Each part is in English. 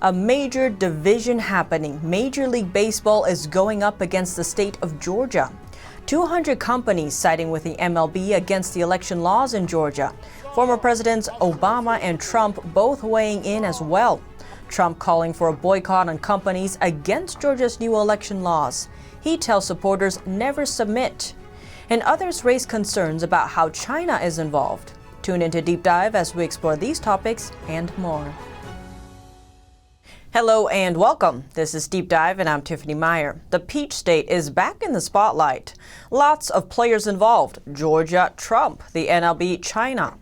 A major division happening. Major League Baseball is going up against the state of Georgia. 200 companies siding with the MLB against the election laws in Georgia. Former Presidents Obama and Trump both weighing in as well. Trump calling for a boycott on companies against Georgia's new election laws. He tells supporters never submit. And others raise concerns about how China is involved. Tune into Deep Dive as we explore these topics and more. Hello and welcome. This is Deep Dive and I'm Tiffany Meier. The Peach State is back in the spotlight. Lots of players involved. Georgia, Trump, the MLB, China.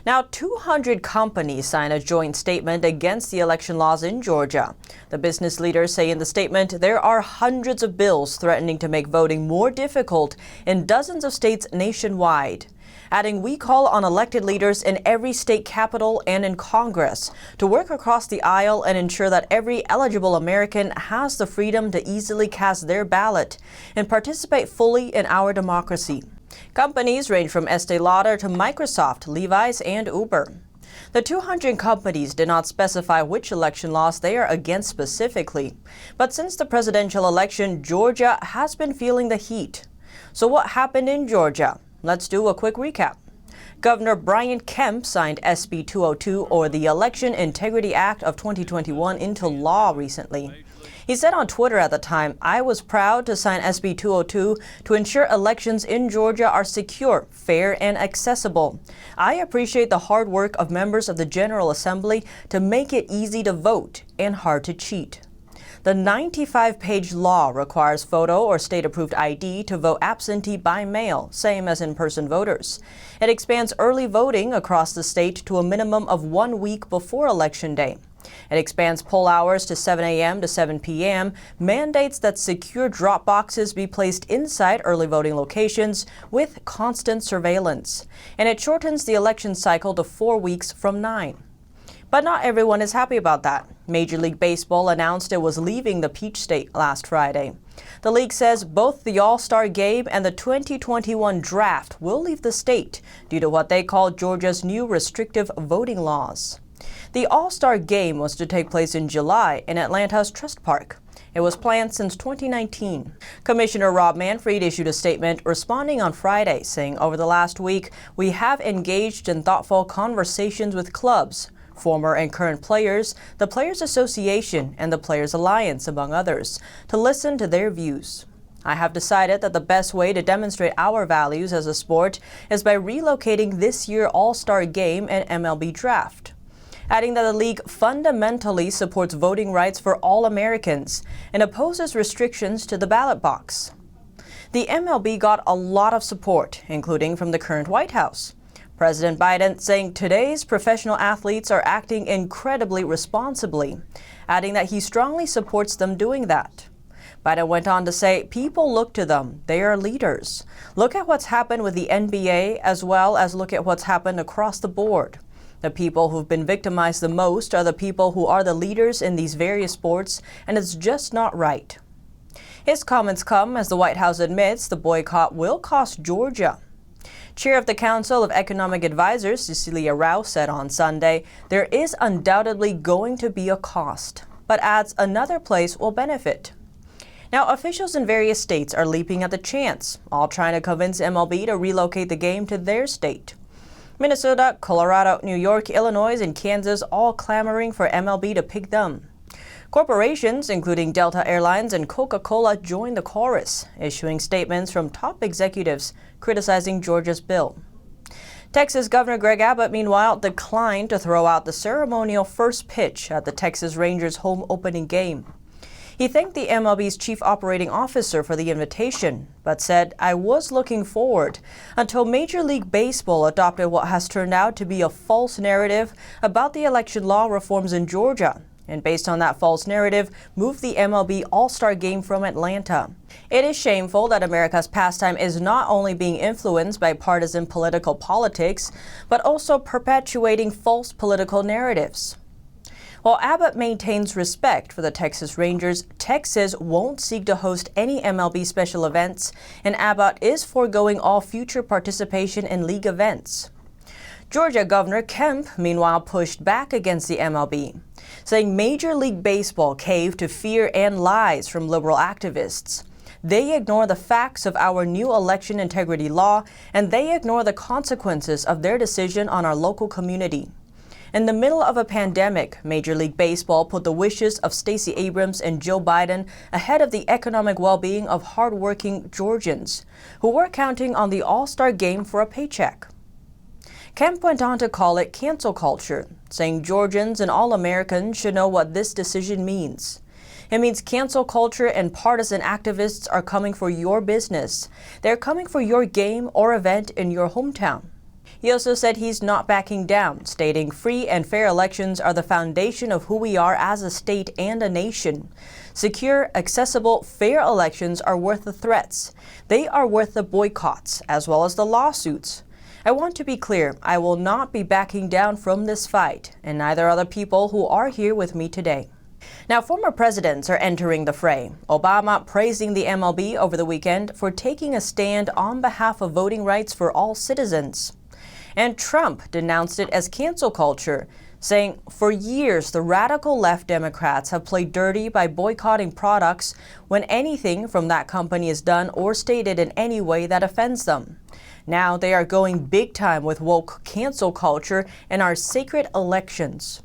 Now, 200 companies signed a joint statement against the election laws in Georgia. The business leaders say in the statement there are hundreds of bills threatening to make voting more difficult in dozens of states nationwide. Adding, we call on elected leaders in every state capital and in Congress to work across the aisle and ensure that every eligible American has the freedom to easily cast their ballot and participate fully in our democracy. Companies range from Estee Lauder to Microsoft, Levi's, and Uber. The 200 companies did not specify which election laws they are against specifically. But since the presidential election, Georgia has been feeling the heat. So what happened in Georgia? Let's do a quick recap. Governor Kemp signed SB 202, or the Election Integrity Act of 2021, into law recently. He said on Twitter at the time, "I was proud to sign SB 202 to ensure elections in Georgia are secure, fair, and accessible. I appreciate the hard work of members of the General Assembly to make it easy to vote and hard to cheat." The 95-page law requires photo or state-approved ID to vote absentee by mail, same as in-person voters. It expands early voting across the state to a minimum of 1 week before Election Day. It expands poll hours to 7 a.m. to 7 p.m., mandates that secure drop boxes be placed inside early voting locations with constant surveillance, and it shortens the election cycle to 4 weeks from 9. But not everyone is happy about that. Major League Baseball announced it was leaving the Peach State last Friday. The league says both the All-Star Game and the 2021 draft will leave the state due to what they call Georgia's new restrictive voting laws. The All-Star Game was to take place in July in Atlanta's Trust Park. It was planned since 2019. Commissioner Rob Manfred issued a statement responding on Friday, saying over the last week, we have engaged in thoughtful conversations with clubs, former and current players, the Players Association, and the Players Alliance, among others, to listen to their views. I have decided that the best way to demonstrate our values as a sport is by relocating this year's All-Star Game and MLB draft. Adding that the league fundamentally supports voting rights for all Americans and opposes restrictions to the ballot box. The MLB got a lot of support, including from the current White House. President Biden saying today's professional athletes are acting incredibly responsibly, adding that he strongly supports them doing that. Biden went on to say, people look to them. They are leaders. Look at what's happened with the NBA as well as look at what's happened across the board. The people who've been victimized the most are the people who are the leaders in these various sports, and it's just not right. His comments come as the White House admits the boycott will cost Georgia. Chair of the Council of Economic Advisors, Cecilia Rao, said on Sunday, there is undoubtedly going to be a cost, but adds another place will benefit. Now, officials in various states are leaping at the chance, all trying to convince MLB to relocate the game to their state. Minnesota, Colorado, New York, Illinois, and Kansas all clamoring for MLB to pick them. Corporations, including Delta Airlines and Coca-Cola, joined the chorus, issuing statements from top executives criticizing Georgia's bill. Texas Governor Greg Abbott, meanwhile, declined to throw out the ceremonial first pitch at the Texas Rangers' home opening game. He thanked the MLB's chief operating officer for the invitation, but said, I was looking forward until Major League Baseball adopted what has turned out to be a false narrative about the election law reforms in Georgia, and based on that false narrative, moved the MLB All-Star Game from Atlanta. It is shameful that America's pastime is not only being influenced by partisan political politics, but also perpetuating false political narratives. While Abbott maintains respect for the Texas Rangers, Texas won't seek to host any MLB special events, and Abbott is foregoing all future participation in league events. Georgia Governor Kemp, meanwhile, pushed back against the MLB, saying Major League Baseball caved to fear and lies from liberal activists. They ignore the facts of our new election integrity law, and they ignore the consequences of their decision on our local community. In the middle of a pandemic, Major League Baseball put the wishes of Stacey Abrams and Joe Biden ahead of the economic well-being of hardworking Georgians, who were counting on the All-Star game for a paycheck. Kemp went on to call it cancel culture, saying Georgians and all Americans should know what this decision means. It means cancel culture and partisan activists are coming for your business. They're coming for your game or event in your hometown. He also said he's not backing down, stating free and fair elections are the foundation of who we are as a state and a nation. Secure, accessible, fair elections are worth the threats. They are worth the boycotts, as well as the lawsuits. I want to be clear, I will not be backing down from this fight, and neither are the people who are here with me today. Now, former presidents are entering the fray. Obama praising the MLB over the weekend for taking a stand on behalf of voting rights for all citizens. And Trump denounced it as cancel culture, saying, for years, the radical left Democrats have played dirty by boycotting products when anything from that company is done or stated in any way that offends them. Now they are going big time with woke cancel culture and our sacred elections.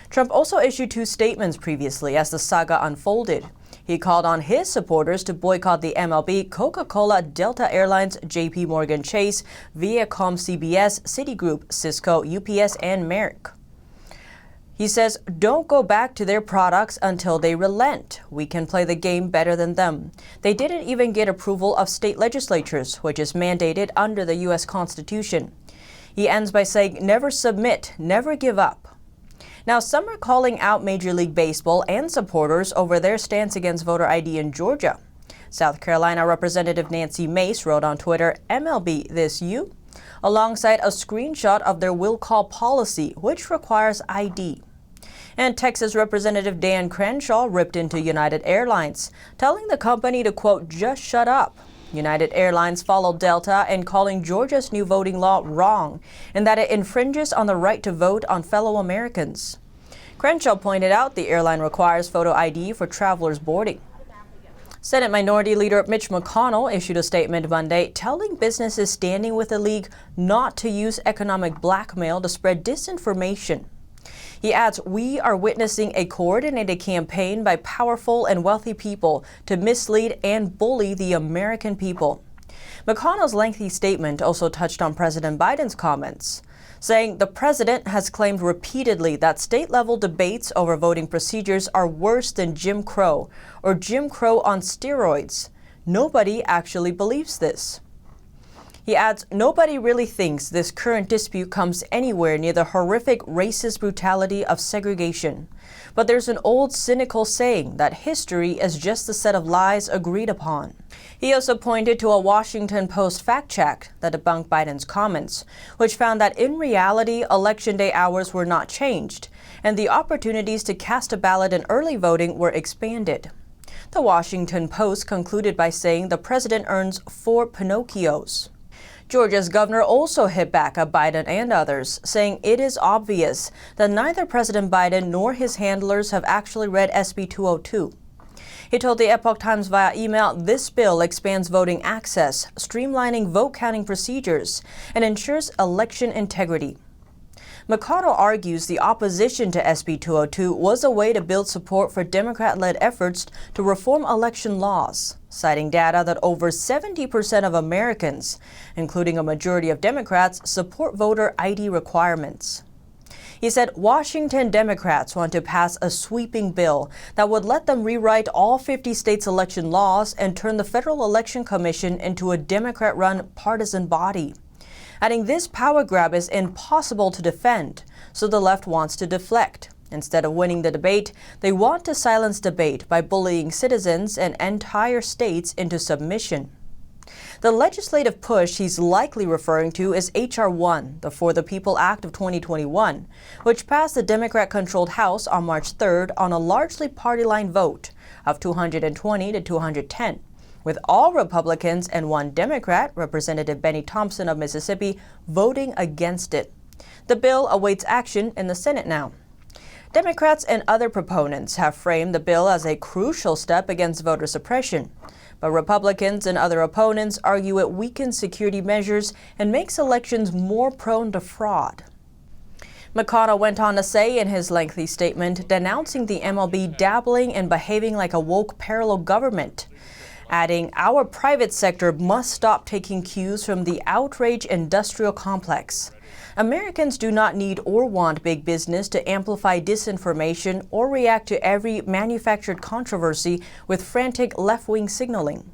Trump also issued two statements previously as the saga unfolded. He called on his supporters to boycott the MLB, Coca-Cola, Delta Airlines, JP Morgan Chase, Viacom CBS, Citigroup, Cisco, UPS, and Meier. He says, don't go back to their products until they relent. We can play the game better than them. They didn't even get approval of state legislatures, which is mandated under the U.S. Constitution. He ends by saying, never submit, never give up. Now, some are calling out Major League Baseball and supporters over their stance against voter ID in Georgia. South Carolina Representative Nancy Mace wrote on Twitter, MLB, this you? Alongside a screenshot of their will call policy, which requires ID. And Texas Representative Dan Crenshaw ripped into United Airlines, telling the company to, quote, just shut up. United Airlines followed Delta in calling Georgia's new voting law wrong and that it infringes on the right to vote on fellow Americans. Crenshaw pointed out the airline requires photo ID for travelers boarding. Senate Minority Leader Mitch McConnell issued a statement Monday telling businesses standing with the league not to use economic blackmail to spread disinformation. He adds, we are witnessing a coordinated campaign by powerful and wealthy people to mislead and bully the American people. McConnell's lengthy statement also touched on President Biden's comments, saying the president has claimed repeatedly that state-level debates over voting procedures are worse than Jim Crow or Jim Crow on steroids. Nobody actually believes this. He adds, nobody really thinks this current dispute comes anywhere near the horrific racist brutality of segregation. But there's an old cynical saying that history is just the set of lies agreed upon. He also pointed to a Washington Post fact check that debunked Biden's comments, which found that in reality, Election Day hours were not changed, and the opportunities to cast a ballot in early voting were expanded. The Washington Post concluded by saying the president earns 4 Pinocchios. Georgia's governor also hit back at Biden and others, saying it is obvious that neither President Biden nor his handlers have actually read SB 202. He told the Epoch Times via email, this bill expands voting access, streamlining vote counting procedures, and ensures election integrity. McConnell argues the opposition to SB 202 was a way to build support for Democrat-led efforts to reform election laws, citing data that over 70% of Americans, including a majority of Democrats, support voter ID requirements. He said Washington Democrats want to pass a sweeping bill that would let them rewrite all 50 states' election laws and turn the Federal Election Commission into a Democrat-run partisan body. Adding this power grab is impossible to defend, so the left wants to deflect. Instead of winning the debate, they want to silence debate by bullying citizens and entire states into submission. The legislative push he's likely referring to is H.R. 1, the For the People Act of 2021, which passed the Democrat-controlled House on March 3rd on a largely party-line vote of 220 to 210. with all Republicans and one Democrat, Representative Benny Thompson of Mississippi, voting against it. The bill awaits action in the Senate now. Democrats and other proponents have framed the bill as a crucial step against voter suppression. But Republicans and other opponents argue it weakens security measures and makes elections more prone to fraud. McConnell went on to say in his lengthy statement denouncing the MLB dabbling and behaving like a woke parallel government, adding, "Our private sector must stop taking cues from the outrage industrial complex. Americans do not need or want big business to amplify disinformation or react to every manufactured controversy with frantic left-wing signaling."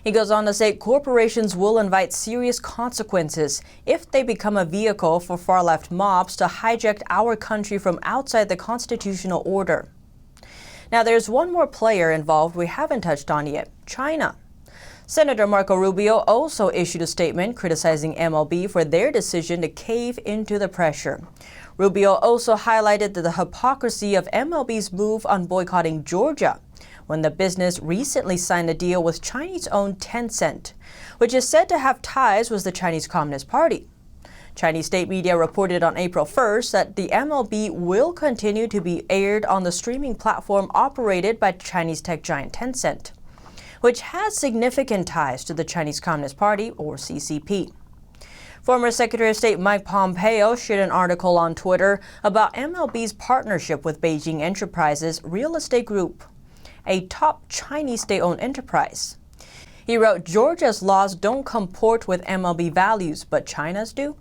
He goes on to say corporations will invite serious consequences if they become a vehicle for far-left mobs to hijack our country from outside the constitutional order. Now, there's one more player involved we haven't touched on yet: China. Senator Marco Rubio also issued a statement criticizing MLB for their decision to cave into the pressure. Rubio also highlighted the hypocrisy of MLB's move on boycotting Georgia, when the business recently signed a deal with Chinese-owned Tencent, which is said to have ties with the Chinese Communist Party. Chinese state media reported on April 1st that the MLB will continue to be aired on the streaming platform operated by Chinese tech giant Tencent, which has significant ties to the Chinese Communist Party, or CCP. Former Secretary of State Mike Pompeo shared an article on Twitter about MLB's partnership with Beijing Enterprises Real Estate Group, a top Chinese state-owned enterprise. He wrote, "Georgia's laws don't comport with MLB values, but China's do."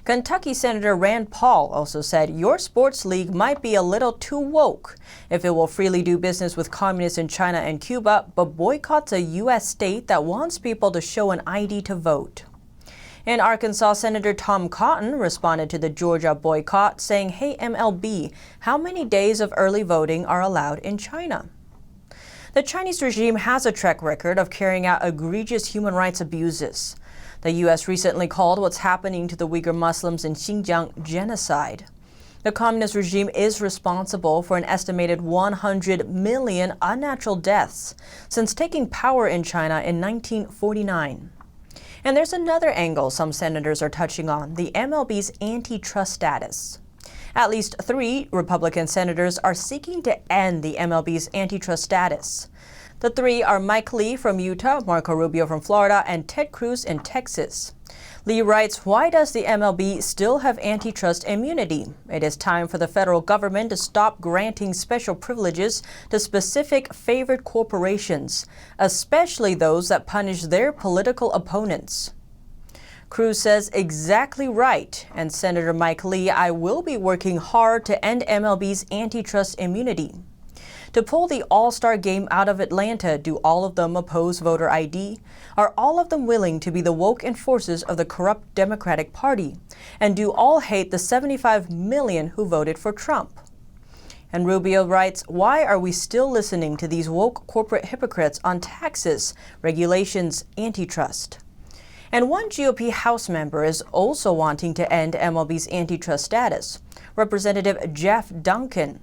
Kentucky Senator Rand Paul also said your sports league might be a little too woke if it will freely do business with communists in China and Cuba, but boycotts a U.S. state that wants people to show an ID to vote. In Arkansas, Senator Tom Cotton responded to the Georgia boycott, saying, "Hey MLB, how many days of early voting are allowed in China?" The Chinese regime has a track record of carrying out egregious human rights abuses. The U.S. recently called what's happening to the Uyghur Muslims in Xinjiang genocide. The communist regime is responsible for an estimated 100 million unnatural deaths since taking power in China in 1949. And there's another angle some senators are touching on: the MLB's antitrust status. At least 3 Republican senators are seeking to end the MLB's antitrust status. The 3 are Mike Lee from Utah, Marco Rubio from Florida, and Ted Cruz in Texas. Lee writes, "Why does the MLB still have antitrust immunity? It is time for the federal government to stop granting special privileges to specific favored corporations, especially those that punish their political opponents." Cruz says, "Exactly right." And Senator Mike Lee, "I will be working hard to end MLB's antitrust immunity." To pull the All-Star game out of Atlanta, do all of them oppose voter ID? Are all of them willing to be the woke enforcers of the corrupt Democratic Party? And do all hate the 75 million who voted for Trump? And Rubio writes, "Why are we still listening to these woke corporate hypocrites on taxes, regulations, antitrust?" And one GOP House member is also wanting to end MLB's antitrust status, Representative Jeff Duncan.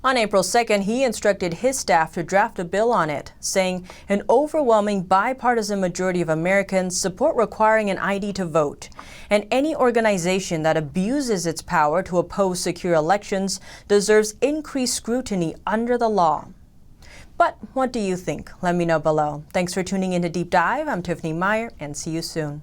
On April 2nd, he instructed his staff to draft a bill on it, saying an overwhelming bipartisan majority of Americans support requiring an ID to vote, and any organization that abuses its power to oppose secure elections deserves increased scrutiny under the law. But what do you think? Let me know below. Thanks for tuning in to Deep Dive. I'm Tiffany Meier, and see you soon.